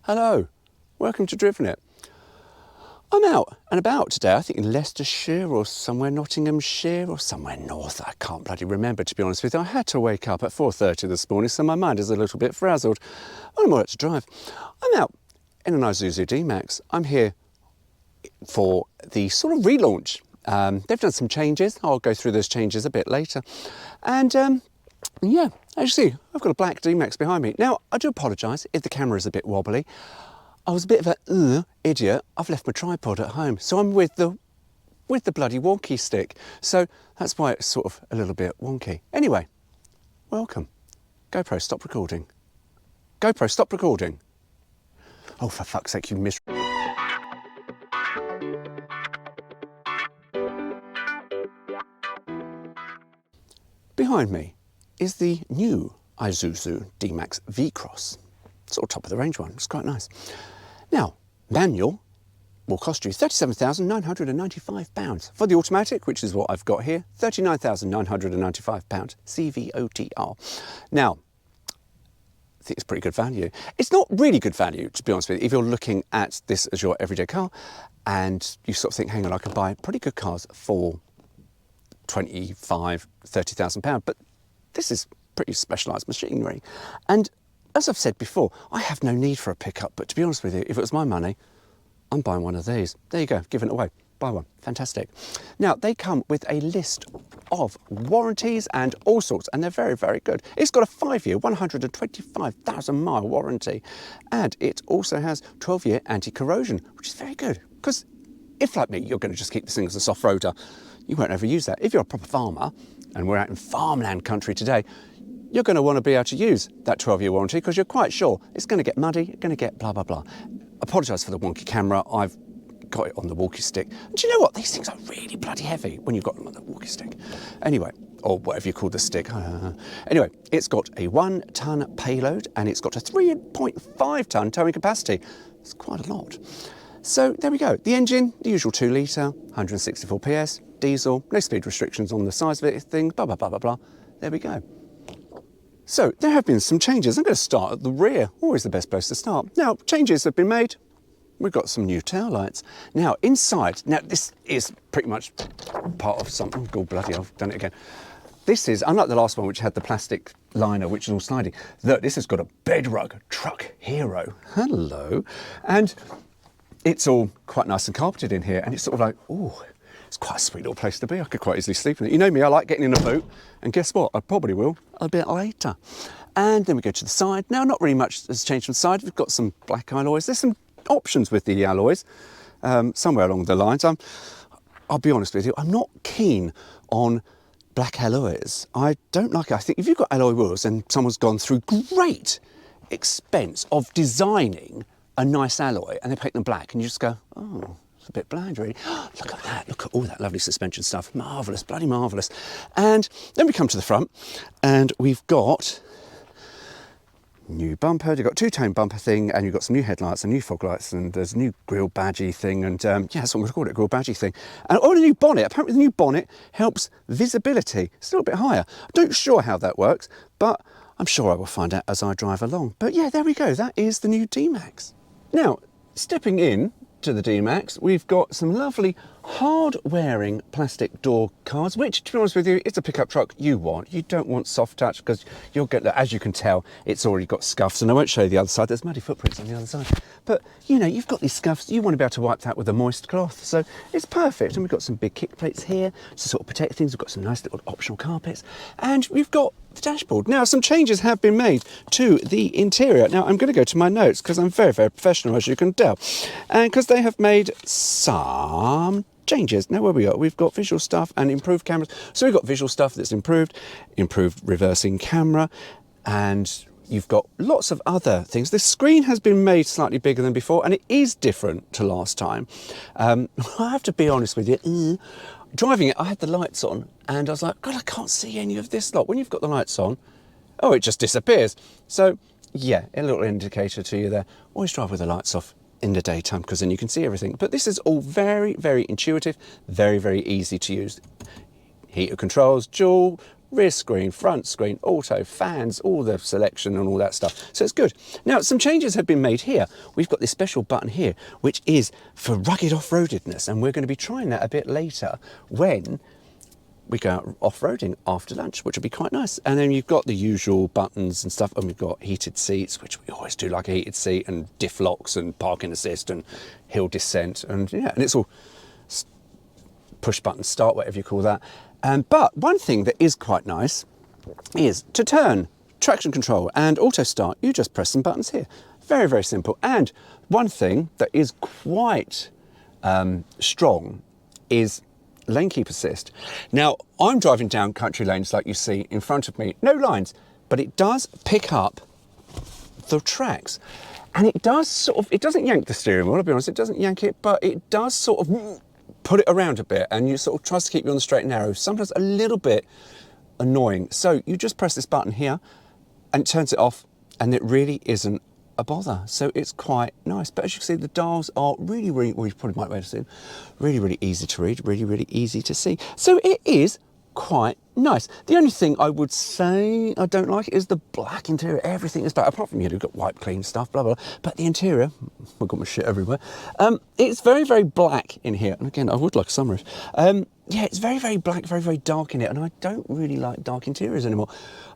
Hello, welcome to Driven It. I'm out and about today, I think in Leicestershire or somewhere Nottinghamshire or somewhere north. I can't bloody remember, to be honest with you. I had to wake up at 4:30 this morning, so my mind is a little bit frazzled. I'm all right to drive. I'm out in an Isuzu D-Max. I'm here for the sort of relaunch. They've done some changes. I'll go through those changes a bit later. And yeah, as you see, I've got a black D-Max behind me. Now, I do apologise if the camera is a bit wobbly. I was a bit of a idiot. I've left my tripod at home, so I'm with the bloody wonky stick. So that's why it's sort of a little bit wonky. Anyway, welcome. GoPro, stop recording. GoPro, stop recording. Oh, for fuck's sake, you miserable. Behind me is the new Isuzu D-Max V-Cross. Sort of top of the range one, it's quite nice. Now, manual will cost you £37,995. For the automatic, which is what I've got here, £39,995, CVOTR. Now, I think it's pretty good value. It's not really good value, to be honest with you, if you're looking at this as your everyday car and you sort of think, hang on, I can buy pretty good cars for £25,000, £30,000, but this is pretty specialised machinery. And as I've said before, I have no need for a pickup, but to be honest with you, if it was my money, I'm buying one of these. There you go, giving it away. Buy one, fantastic. Now, they come with a list of warranties and all sorts, and they're very, very good. It's got a 5-year, 125,000 mile warranty, and it also has 12-year anti-corrosion, which is very good, because if, like me, you're going to just keep this thing as a soft roader, you won't ever use that. If you're a proper farmer, and we're out in farmland country today, you're going to want to be able to use that 12-year warranty because you're quite sure it's going to get muddy, it's going to get blah, blah, blah. Apologise for the wonky camera. I've got it on the walkie stick. And do you know what? These things are really bloody heavy when you've got them on the walkie stick. Anyway, or whatever you call the stick. Anyway, it's got a 1-ton payload and it's got a 3.5-ton towing capacity. It's quite a lot. So there we go. The engine, the usual 2-litre, 164 PS, diesel, no speed restrictions on the size of it, things, blah, blah, blah, blah, blah. There we go. So there have been some changes. I'm going to start at the rear, always the best place to start. Now, changes have been made. We've got some new tail lights. Now, inside, now this is pretty much part of something. Oh, bloody hell, I've done it again. This is, unlike the last one, which had the plastic liner, which is all sliding, look, this has got a bedrug truck hero. Hello. And it's all quite nice and carpeted in here. And it's sort of like, oh, it's quite a sweet little place to be. I could quite easily sleep in it. You know me, I like getting in a boot, and guess what? I probably will a bit later. And then we go to the side. Now, not really much has changed from the side. We've got some black alloys. There's some options with the alloys, somewhere along the lines. I'll be honest with you, I'm not keen on black alloys. I don't like it. I think if you've got alloy wheels and someone's gone through great expense of designing a nice alloy and they paint them black and you just go, oh, a bit bland, really. Look at that, look at all that lovely suspension stuff. Marvellous, bloody marvellous. And then we come to the front and we've got new bumper, you've got two-tone bumper thing, and you've got some new headlights and new fog lights, and there's a new grille badgy thing, and yeah, that's what we've called it, grille badgy thing. And on a new bonnet, apparently the new bonnet helps visibility. It's a little bit higher. I'm not sure how that works, but I'm sure I will find out as I drive along. But yeah, there we go, that is the new D-Max. Now, stepping in to the D-Max, we've got some lovely hard-wearing plastic door cards, which, to be honest with you, it's a pickup truck you want. You don't want soft touch because you'll get, as you can tell, it's already got scuffs, and I won't show you the other side. There's muddy footprints on the other side. But, you know, you've got these scuffs, you want to be able to wipe that with a moist cloth, so it's perfect. And we've got some big kick plates here to sort of protect things. We've got some nice little optional carpets, and we've got the dashboard. Now, some changes have been made to the interior. Now, I'm going to go to my notes because I'm very, very professional, as you can tell, and because they have made some changes. Now, where we are, we've got visual stuff and improved cameras. So we've got visual stuff that's improved reversing camera, and you've got lots of other things. The screen has been made slightly bigger than before, and it is different to last time. I have to be honest with you, driving it, I had the lights on, and I was like, God, I can't see any of this lot. When you've got the lights on, oh, it just disappears. So, yeah, a little indicator to you there. Always drive with the lights off in the daytime because then you can see everything. But this is all very, very intuitive, very, very easy to use. Heater controls, dual rear screen, front screen, auto, fans, all the selection and all that stuff. So it's good. Now, some changes have been made here. We've got this special button here, which is for rugged off-roadedness, and we're going to be trying that a bit later when we go out off-roading after lunch, which would be quite nice. And then you've got the usual buttons and stuff, and we've got heated seats, which we always do like a heated seat, and diff locks and parking assist and hill descent, and yeah, and it's all push button start, whatever you call that. But one thing that is quite nice is to turn, traction control and auto start. You just press some buttons here. Very, very simple. And one thing that is quite strong is lane keep assist. Now, I'm driving down country lanes like you see in front of me, no lines, but it does pick up the tracks. And it does sort of, it doesn't yank the steering wheel, I'll be honest, it doesn't yank it, but it does sort of put it around a bit, and you sort of tries to keep you on the straight and narrow, sometimes a little bit annoying. So you just press this button here and it turns it off, and it really isn't a bother. So it's quite nice. But as you can see, the dials are really, really, well, you probably might be able to see them, really, really easy to read, really, really easy to see. So it is quite nice. The only thing I would say I don't like is the black interior. Everything is black, apart from you've got wipe clean stuff, blah, blah, blah. But the interior, I've got my shit everywhere. It's very, very black in here. And again, I would like a sunroof. Yeah, it's very, very black, very, very dark in it. And I don't really like dark interiors anymore.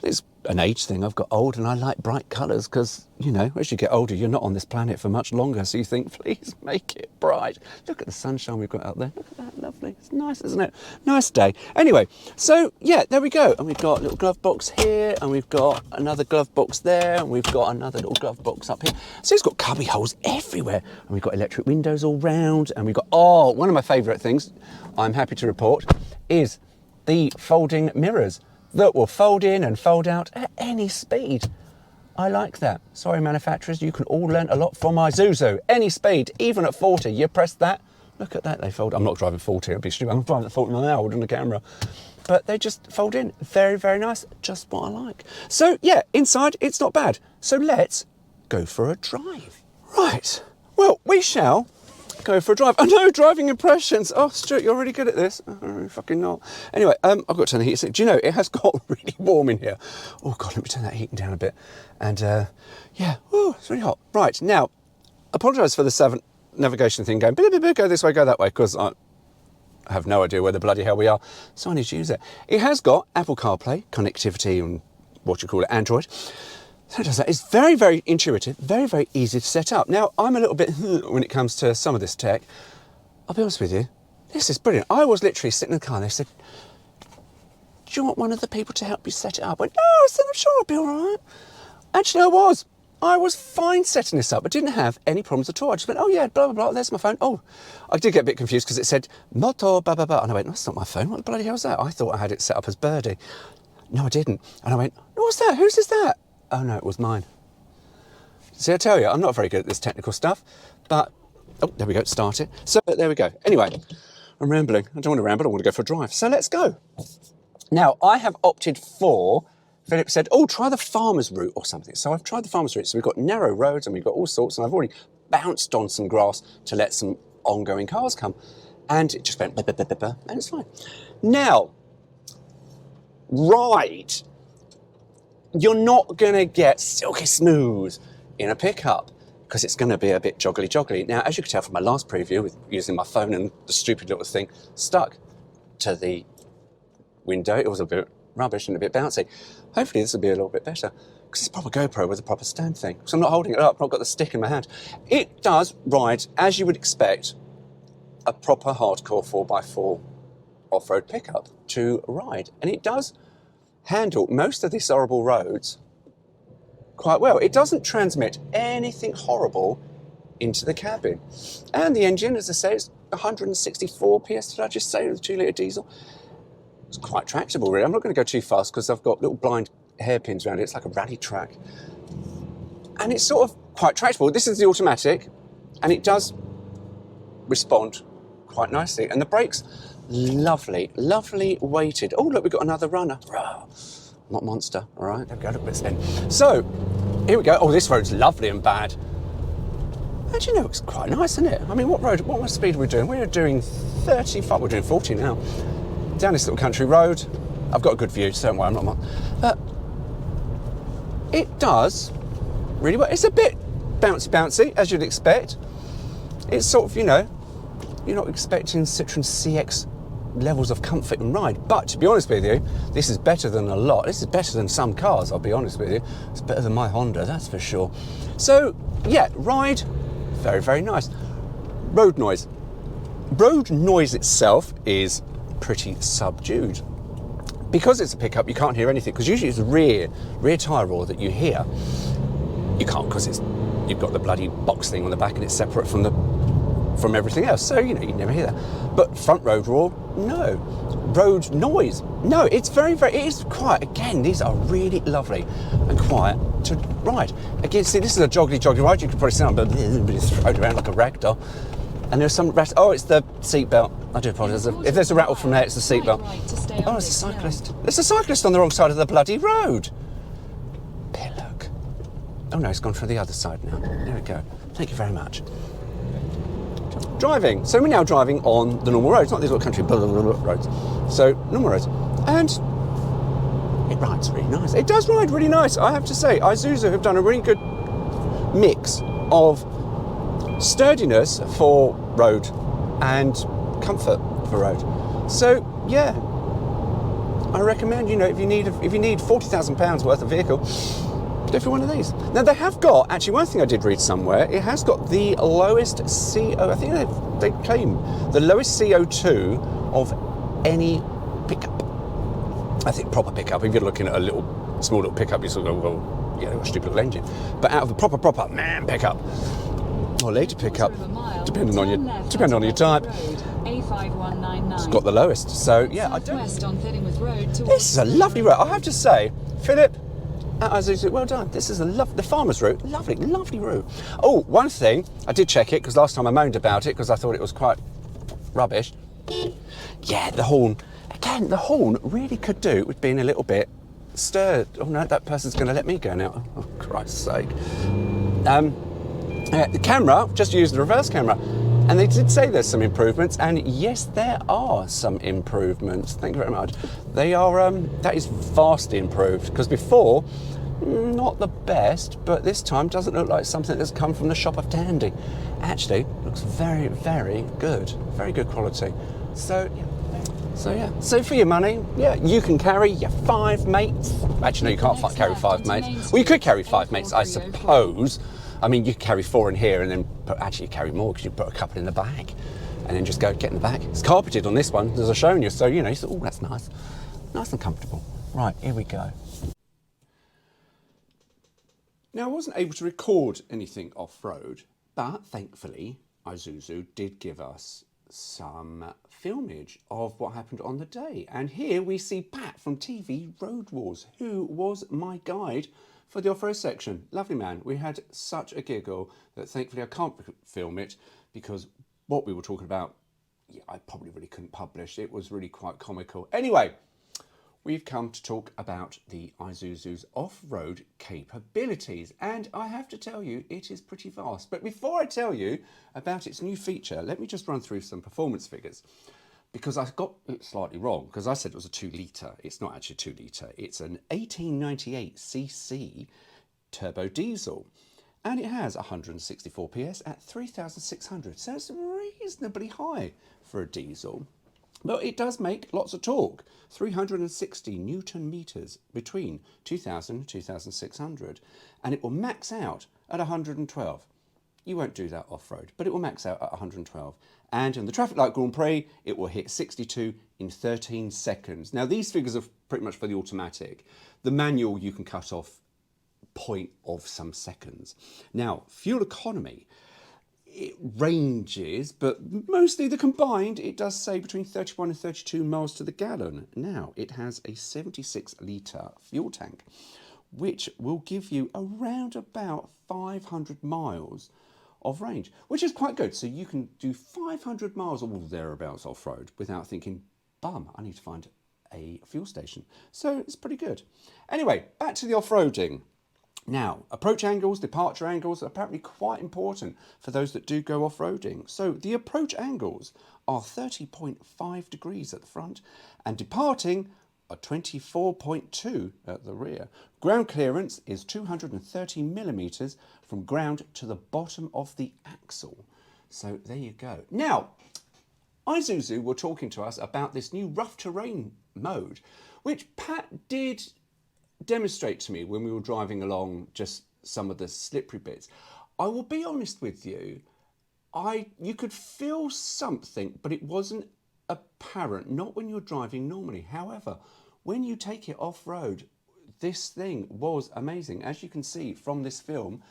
It's an age thing. I've got old and I like bright colours because, you know, as you get older, you're not on this planet for much longer. So you think, please make it bright. Look at the sunshine we've got out there. Look at that, lovely. It's nice, isn't it? Nice day. Anyway, so yeah, there we go. And we've got a little glove box here, and we've got another glove box there, and we've got another little glove box up here. So it's got cubby holes everywhere. And we've got electric windows all round, and we've got, oh, one of my favourite things, I'm happy to report, is the folding mirrors that will fold in and fold out at any speed. I like that. Sorry, manufacturers, you can all learn a lot from Isuzu. Any speed, even at 40, you press that. Look at that, they fold. I'm not driving 40, it'd be stupid. I'm driving at 40 miles an hour on the camera. But they just fold in. Very, very nice. Just what I like. So yeah, inside, it's not bad. So let's go for a drive. Right. Well, we shall go for a drive. I know, driving impressions. Oh, Stuart, you're really good at this. Oh, fucking not. Anyway, I've got to turn the heating. Do you know, it has got really warm in here. Oh God, let me turn that heating down a bit. And yeah, oh, it's really hot. Right, now, apologise for the navigation thing going, go this way, go that way, because I have no idea where the bloody hell we are. So I need to use it. It has got Apple CarPlay, connectivity, and what you call it, Android. So it does that. It's very, very intuitive, very, very easy to set up. Now, I'm a little bit when it comes to some of this tech. I'll be honest with you, this is brilliant. I was literally sitting in the car and they said, do you want one of the people to help you set it up? I went, no, I said, I'm sure I'll be all right. Actually, I was fine setting this up. I didn't have any problems at all. I just went, oh yeah, blah, blah, blah, there's my phone. Oh, I did get a bit confused because it said, moto, blah, blah, blah. And I went, no, that's not my phone. What the bloody hell's that? I thought I had it set up as Birdie. No, I didn't. And I went, what's that? Whose is that? Oh no, it was mine. See, I tell you, I'm not very good at this technical stuff, but, oh, there we go, start it. So there we go. Anyway, I'm rambling. I don't want to ramble, I want to go for a drive. So let's go. Now, I have opted for, Philip said, oh, try the farmer's route or something. So I've tried the farmer's route. So we've got narrow roads and we've got all sorts, and I've already bounced on some grass to let some ongoing cars come. And it just went, bah, bah, bah, bah, bah, and it's fine. Now, ride. You're not going to get silky smooth in a pickup because it's going to be a bit joggly. Now, as you can tell from my last preview with using my phone and the stupid little thing stuck to the window, it was a bit rubbish and a bit bouncy. Hopefully this will be a little bit better because it's a proper GoPro with a proper stand thing. So I'm not holding it up, I've not got the stick in my hand. It does ride, as you would expect, a proper hardcore 4x4 off-road pickup to ride. And it does handle most of these horrible roads quite well. It doesn't transmit anything horrible into the cabin. And the engine, as I say, is 164 PS, did I just say, with a 2-litre diesel? It's quite tractable, really. I'm not going to go too fast because I've got little blind hairpins around it. It's like a rally track. And it's sort of quite tractable. This is the automatic, and it does respond quite nicely. And the brakes, lovely, lovely weighted. Oh, look, we've got another runner. Not monster, all right? There we go, look at this then. So, here we go. Oh, this road's lovely and bad. Actually, no, it's quite nice, isn't it? I mean, what speed are we doing? We're doing 35, we're doing 40 now. Down this little country road. I've got a good view, so don't worry, I'm not. It does really well. It's a bit bouncy, as you'd expect. It's sort of, you know, you're not expecting Citroen CX levels of comfort and ride. But to be honest with you, this is better than a lot. This is better than some cars, I'll be honest with you. It's better than my Honda, that's for sure. So, yeah, ride, very, very nice. Road noise. Road noise itself is pretty subdued. Because it's a pickup, you can't hear anything, because usually it's the rear tyre roar that you hear. You can't, because you've got the bloody box thing on the back and it's separate from everything else, so you know you never hear that. But front road roar, no. Road noise, no. It's very, very. It is quiet. Again, these are really lovely and quiet to ride. Again, see, this is a joggly ride. You can probably see I'm thrown around like a rag doll. And there's some rattle. Oh, it's the seatbelt. I do apologise. If there's a rattle from there, it's the seatbelt. Oh, it's a cyclist. There's a cyclist on the wrong side of the bloody road. Pillock. Oh no, it's gone for the other side now. There we go. Thank you very much. Driving. So we're now driving on the normal roads, not these little country roads. So normal roads, and it rides really nice. It does ride really nice, I have to say. Isuzu have done a really good mix of sturdiness for road and comfort for road. So yeah, I recommend, you know, if you need £40,000 worth of vehicle, go for one of these. Now they have got, actually one thing I did read somewhere, it has got the lowest CO, I think they claim the lowest CO2 of any pickup. I think proper pickup, if you're looking at a small little pickup, you sort of go, well, yeah, they've got a stupid little engine. But out of a proper man pickup, or later pickup, depending on your type, it's got the lowest. So yeah, I don't. This is a lovely road, I have to say, Philip. Isuzu, well done. This is the farmer's route. Lovely route. Oh, one thing, I did check it because last time I moaned about it because I thought it was quite rubbish. Yeah, the horn. Again, the horn really could do with being a little bit stirred. Oh no, that person's going to let me go now. Oh, Christ's sake. The camera, just used the reverse camera. And they did say there's some improvements, and yes, there are some improvements. Thank you very much. They are, that is vastly improved, because before, not the best, but this time doesn't look like something that's come from the shop of dandy. Actually, looks very, very good. Very good quality. So yeah. So for your money, yeah, you can carry your 5 mates. Actually, no, you can't carry 5 mates. Well, you could carry 5 mates, I suppose. I mean, you carry 4 in here and then actually you carry more because you put a couple in the back and then just get in the back. It's carpeted on this one, as I've shown you, so you know, you thought, oh, that's nice. Nice and comfortable. Right, here we go. Now, I wasn't able to record anything off-road, but thankfully, Isuzu did give us some filmage of what happened on the day. And here we see Pat from TV Road Wars, who was my guide for the off-road section. Lovely man. We had such a giggle that thankfully I can't film it because what we were talking about, yeah, I probably really couldn't publish. It was really quite comical. Anyway, we've come to talk about the Isuzu's off-road capabilities, and I have to tell you, it is pretty vast. But before I tell you about its new feature, let me just run through some performance figures, because I got it slightly wrong, because I said it was a 2 litre. It's not actually a 2 litre. It's an 1898cc turbo diesel, and it has 164 PS at 3,600. So it's reasonably high for a diesel. But it does make lots of torque, 360 Newton meters between 2,000 and 2,600, and it will max out at 112. You won't do that off-road, but it will max out at 112. And in the Traffic Light Grand Prix, it will hit 62 in 13 seconds. Now, these figures are pretty much for the automatic. The manual, you can cut off point of some seconds. Now, fuel economy, it ranges, but mostly the combined, it does say between 31 and 32 miles to the gallon. Now, it has a 76 litre fuel tank, which will give you around about 500 miles of range, which is quite good. So you can do 500 miles or thereabouts off-road without thinking, bum, I need to find a fuel station. So it's pretty good. Anyway, back to the off-roading. Now, approach angles, departure angles are apparently quite important for those that do go off-roading. So the approach angles are 30.5 degrees at the front, and departing a 24.2 at the rear. Ground clearance is 230 millimetres from ground to the bottom of the axle. So there you go. Now, Isuzu were talking to us about this new rough terrain mode, which Pat did demonstrate to me when we were driving along just some of the slippery bits. I will be honest with you, you could feel something, but it wasn't apparent, not when you're driving normally. However, when you take it off-road, this thing was amazing, as you can see from this film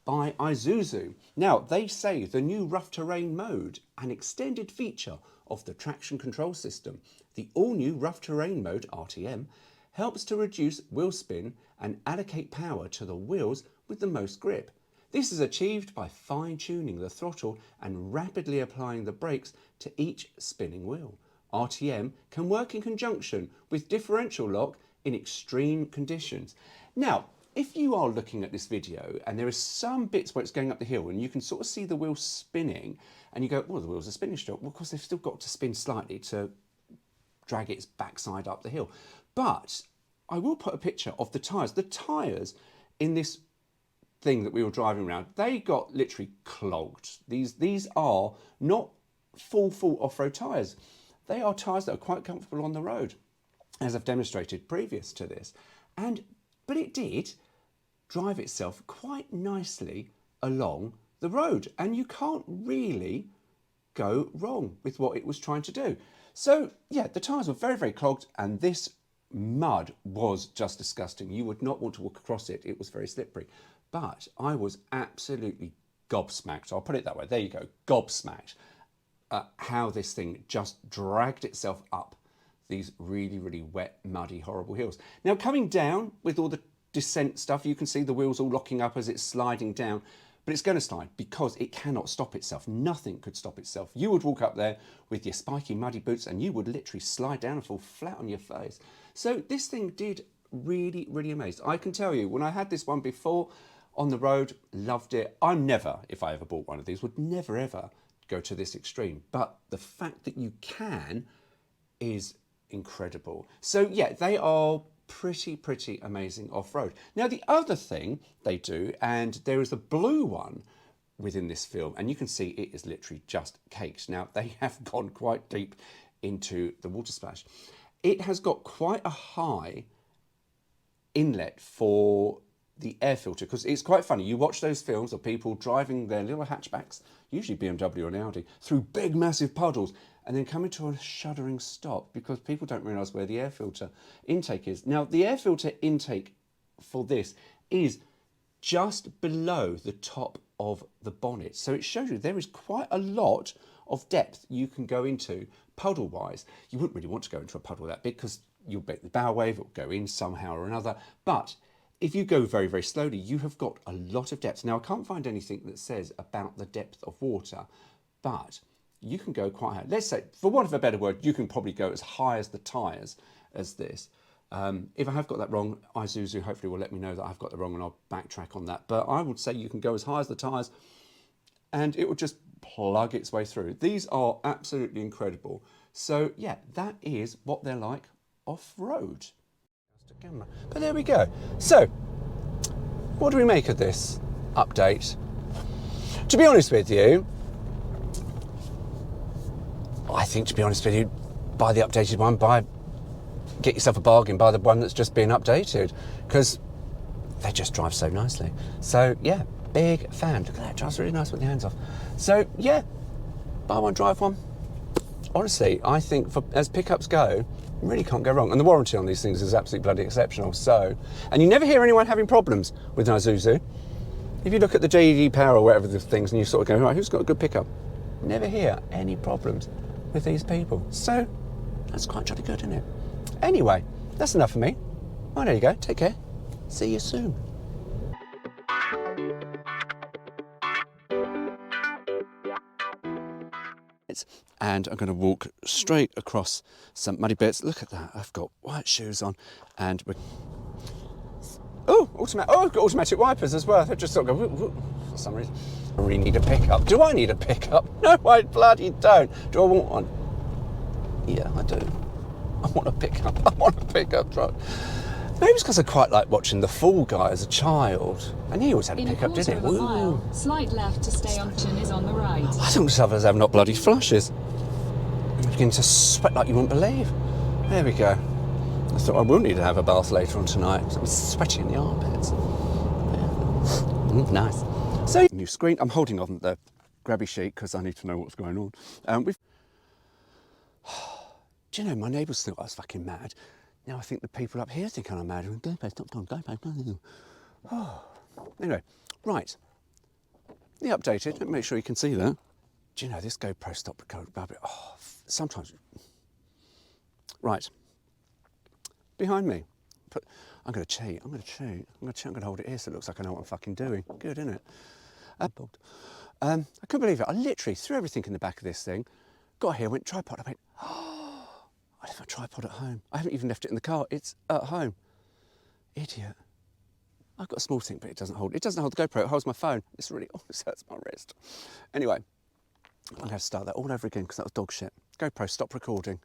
by Isuzu. Now, they say the new rough terrain mode, an extended feature of the traction control system, the all-new rough terrain mode, RTM, helps to reduce wheel spin and allocate power to the wheels with the most grip. This is achieved by fine-tuning the throttle and rapidly applying the brakes to each spinning wheel. RTM can work in conjunction with differential lock in extreme conditions. Now, if you are looking at this video and there are some bits where it's going up the hill and you can sort of see the wheels spinning and you go, well, the wheels are spinning still. Well, of course, they've still got to spin slightly to drag its backside up the hill. But I will put a picture of the tyres. The tyres in this thing that we were driving around, they got literally clogged. These are not full off-road tyres. They are tyres that are quite comfortable on the road, as I've demonstrated previous to this. But it did drive itself quite nicely along the road, and you can't really go wrong with what it was trying to do. So yeah, the tyres were very clogged, and this mud was just disgusting. You would not want to walk across it. It was very slippery. But I was absolutely gobsmacked. I'll put it that way. There you go, gobsmacked. How this thing just dragged itself up these really wet, muddy, horrible hills. Now, coming down with all the descent stuff, you can see the wheels all locking up as it's sliding down, but it's going to slide because it cannot stop itself. Nothing could stop itself. You would walk up there with your spiky, muddy boots and you would literally slide down and fall flat on your face. So this thing did really amaze. I can tell you, when I had this one before on the road, loved it. I'm never, if I ever bought one of these, would never ever go to this extreme. But the fact that you can is incredible. So yeah, they are pretty amazing off-road. Now, the other thing they do, and there is a blue one within this film, and you can see it is literally just caked. Now, they have gone quite deep into the water splash. It has got quite a high inlet for the air filter, because it's quite funny. You watch those films of people driving their little hatchbacks, usually BMW or an Audi, through big massive puddles and then coming to a shuddering stop because people don't realise where the air filter intake is. Now, the air filter intake for this is just below the top of the bonnet. So it shows you there is quite a lot of depth you can go into puddle-wise. You wouldn't really want to go into a puddle that big because you'll bet the bow wave, it'll go in somehow or another. But if you go very slowly, you have got a lot of depth. Now, I can't find anything that says about the depth of water, but you can go quite high. Let's say, for want of a better word, you can probably go as high as the tyres as this. If I have got that wrong, Isuzu hopefully will let me know that I've got that wrong and I'll backtrack on that. But I would say you can go as high as the tyres and it will just plug its way through. These are absolutely incredible. So yeah, that is what they're like off-road. But there we go. So, what do we make of this update? To be honest with you, I think, to be honest with you, buy the updated one, get yourself a bargain, buy the one that's just been updated, because they just drive so nicely. So yeah, big fan. Look at that, drives really nice with the hands off. So yeah, buy one, drive one. Honestly, I think as pickups go, you really can't go wrong. And the warranty on these things is absolutely bloody exceptional. So, and you never hear anyone having problems with an Isuzu. If you look at the JD Power or whatever the things and you sort of go, right, who's got a good pickup? Never hear any problems with these people. So that's quite jolly good, isn't it? Anyway, that's enough for me. Well, there you go. Take care. See you soon. And I'm going to walk straight across some muddy bits. Look at that. I've got white shoes on and we're... Oh, I've got automatic wipers as well. They just sort of go whoop, whoop, for some reason. I really need a pickup. Do I need a pickup? No, I bloody don't. Do I want one? Yeah, I do. I want a pickup. I want a pickup truck. Maybe it's because I quite like watching The Fall Guy as a child. And he always had a pickup, didn't he? In a mile, slight left to stay on is on the right. I don't just have not bloody flushes. I'm beginning to sweat like you wouldn't believe. There we go. I thought I will need to have a bath later on tonight. I'm sweaty in the armpits. Yeah. Nice. So, new screen. I'm holding on the grabby sheet because I need to know what's going on. Do you know, my neighbours thought I was fucking mad. Now I think the people up here think I'm mad. Oh. Anyway, right. The updated. Let me make sure you can see that. Do you know this GoPro stop record? Oh, sometimes. Right. Behind me. I'm going to cheat. I'm going to hold it here so it looks like I know what I'm fucking doing. Good, isn't it? I couldn't believe it. I literally threw everything in the back of this thing. Got here, went tripod. I went, oh, I left my tripod at home. I haven't even left it in the car. It's at home. Idiot. I've got a small thing, but it doesn't hold the GoPro. It holds my phone. It's really, this hurts my wrist. Anyway, I'm going to start that all over again because that was dog shit. GoPro, stop recording.